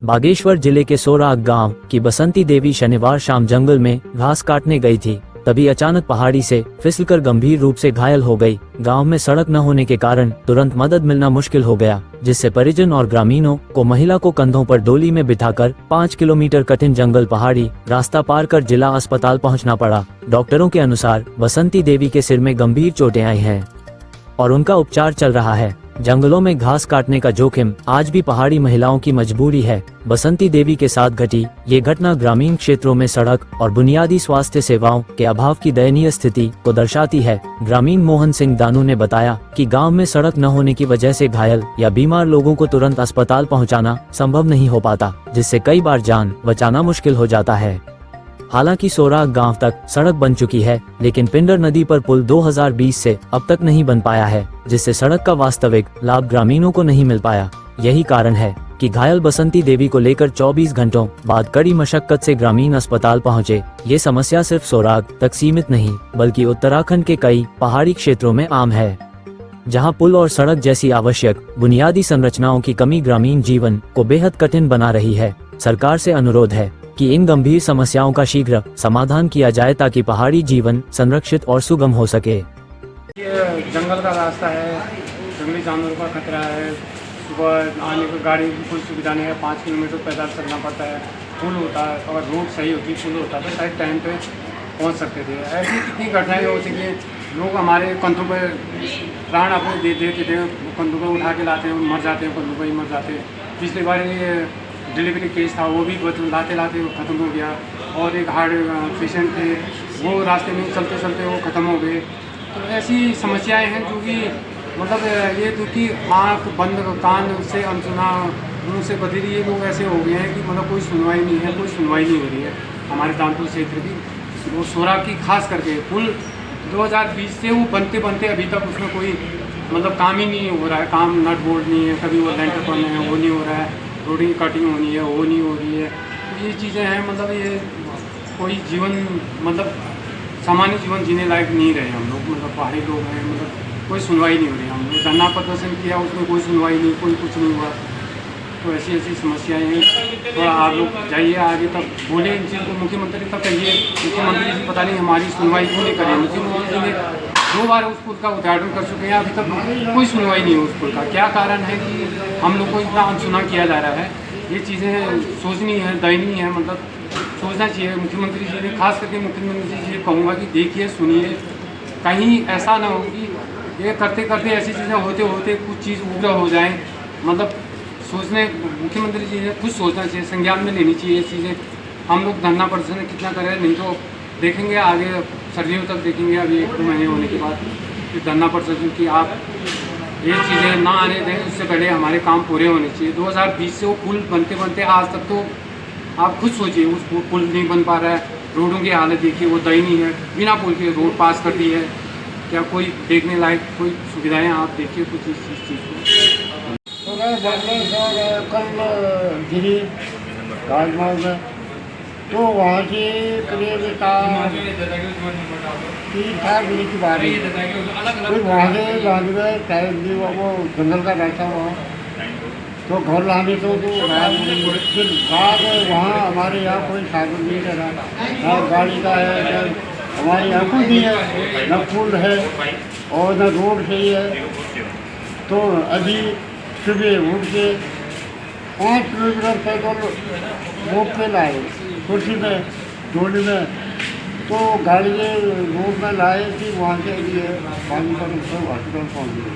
बागेश्वर जिले के सोराग गांव की बसंती देवी शनिवार शाम जंगल में घास काटने गई थी। तभी अचानक पहाड़ी से फिसलकर गंभीर रूप से घायल हो गई। गांव में सड़क न होने के कारण तुरंत मदद मिलना मुश्किल हो गया, जिससे परिजन और ग्रामीणों को महिला को कंधों पर डोली में बिठाकर 5 किलोमीटर कठिन जंगल पहाड़ी रास्ता पार कर जिला अस्पताल पहुंचना पड़ा। डॉक्टरों के अनुसार बसंती देवी के सिर में गंभीर चोटें आई हैं और उनका उपचार चल रहा है। जंगलों में घास काटने का जोखिम आज भी पहाड़ी महिलाओं की मजबूरी है। बसंती देवी के साथ घटी ये घटना ग्रामीण क्षेत्रों में सड़क और बुनियादी स्वास्थ्य सेवाओं के अभाव की दयनीय स्थिति को दर्शाती है। ग्रामीण मोहन सिंह दानू ने बताया कि गांव में सड़क न होने की वजह से घायल या बीमार लोगों को तुरंत अस्पताल पहुंचाना संभव नहीं हो पाता, जिससे कई बार जान बचाना मुश्किल हो जाता है। हालांकि सोराग गांव तक सड़क बन चुकी है, लेकिन पिंडर नदी पर पुल 2020 से अब तक नहीं बन पाया है, जिससे सड़क का वास्तविक लाभ ग्रामीणों को नहीं मिल पाया। यही कारण है कि घायल बसंती देवी को लेकर 24 घंटों बाद कड़ी मशक्कत से ग्रामीण अस्पताल पहुंचे। ये समस्या सिर्फ सोराग तक सीमित नहीं, बल्कि उत्तराखंड के कई पहाड़ी क्षेत्रों में आम है, जहां पुल और सड़क जैसी आवश्यक बुनियादी संरचनाओं की कमी ग्रामीण जीवन को बेहद कठिन बना रही है। सरकार से अनुरोध है कि इन गंभीर समस्याओं का शीघ्र समाधान किया जाए, ताकि पहाड़ी जीवन संरक्षित और सुगम हो सके। ये जंगल का रास्ता है, जंगली जानवरों का खतरा है, सुबह आने को गाड़ी की कोई सुविधा नहीं है, 5 किलोमीटर पैदल चलना पड़ता है। पुल होता है, अगर रोड सही होती, पुल होता तो शायद टाइम पे पहुंच सकते थे। ऐसी कितनी घटनाएं हो चुकी हैं, लोग हमारे कंधों पर प्राण अपने दे देते थे, कंधों पर उठा के लाते हैं, मर जाते हैं, कंधों पर ही मर जाते हैं। पिछली बार ये डिलीवरी केस था, वो भी लाते लाते ख़त्म हो गया। और एक हार्ट पेशेंट थे, वो रास्ते में चलते चलते वो ख़त्म हो गए। तो ऐसी समस्याएं हैं जो कि मतलब ये तो कि आँख बंद, कान से अनसुना, मुँह से बधिर, ये लोग ऐसे हो गए हैं कि मतलब कोई सुनवाई नहीं है, कोई सुनवाई नहीं हो रही है। हमारे दानपुर क्षेत्र की वो सोराग की खास करके पुल 2020 से वो बनते बनते अभी तक उसमें कोई मतलब काम ही नहीं हो रहा है। काम नट बोल्ट नहीं है, कभी वो लेंटर पड़ना है वो नहीं हो रहा है, रोडिंग कटिंग होनी है वो नहीं हो रही है। तो ये चीज़ें हैं, मतलब ये कोई जीवन मतलब सामान्य जीवन जीने लायक नहीं रहे हम लोग, मतलब पहाड़ी लोग हैं, मतलब कोई सुनवाई नहीं हो रही। हम लोग धरना प्रदर्शन किया, उसमें कोई सुनवाई नहीं, कोई कुछ नहीं हुआ। तो ऐसी ऐसी समस्याएं हैं। थोड़ा आप लोग जाइए आगे तक, बोले इन चीज़ को मुख्यमंत्री तक कहिए। मुख्यमंत्री जी पता नहीं हमारी सुनवाई क्यों नहीं करें। मुख्यमंत्री जी ने 2 बार उस पुल का उद्घाटन कर चुके हैं, अभी तक कोई सुनवाई नहीं है उस पुल का। क्या कारण है कि हम लोग को इतना अनसुना किया जा रहा है? ये चीज़ें सोचनी है, दयनीय है, मतलब सोचना चाहिए मुख्यमंत्री जी ने। खास करके मुख्यमंत्री जी से कहूँगा कि देखिए, सुनिए, कहीं ऐसा ना हो कि ये करते करते ऐसी चीज़ें होते होते कुछ चीज़ उग्र हो जाए। मतलब सोचने, मुख्यमंत्री जी ने खुद सोचना चाहिए, संज्ञान में लेनी चाहिए ये चीज़ें। हम लोग धरना प्रदर्शन कितना करें, नहीं तो देखेंगे आगे सर्दियों तक देखेंगे, अभी 1-2 महीने होने के बाद फिर धरना प्रदर्शन की आप ये चीज़ें ना आने दें। उससे पहले हमारे काम पूरे होने चाहिए। 2020 से वो पुल बनते बनते आज तक, तो आप खुद सोचिए, उस पुल नहीं बन पा रहा है। रोडों की हालत देखिए, वो दयनीय है। बिना पुल के रोड पास कर दी है, क्या कोई देखने लायक कोई सुविधाएं आप देखिए कुछ इस चीज़ को। तो कल गिरी राजमार्ग में, तो वहाँ से करीब 3-4 बजे की बात है। फिर वहाँ से लाने में टाइम भी वो जंगल का रास्ता वहाँ, तो घर लाने तो फिर बाद वहाँ हमारे यहाँ कोई साधन नहीं रहा, ना गाड़ी का है, न हमारे यहाँ कुछ नहीं है, न पुल है और न रोड सही है। तो अभी सुबह उठ के 5 किलोमीटर पैदल रोड पे लाए, कुर्सी में, डोली में, तो गाड़ी रोड में लाए कि वहाँ से पानी पर हॉस्पिटल पहुँच गए।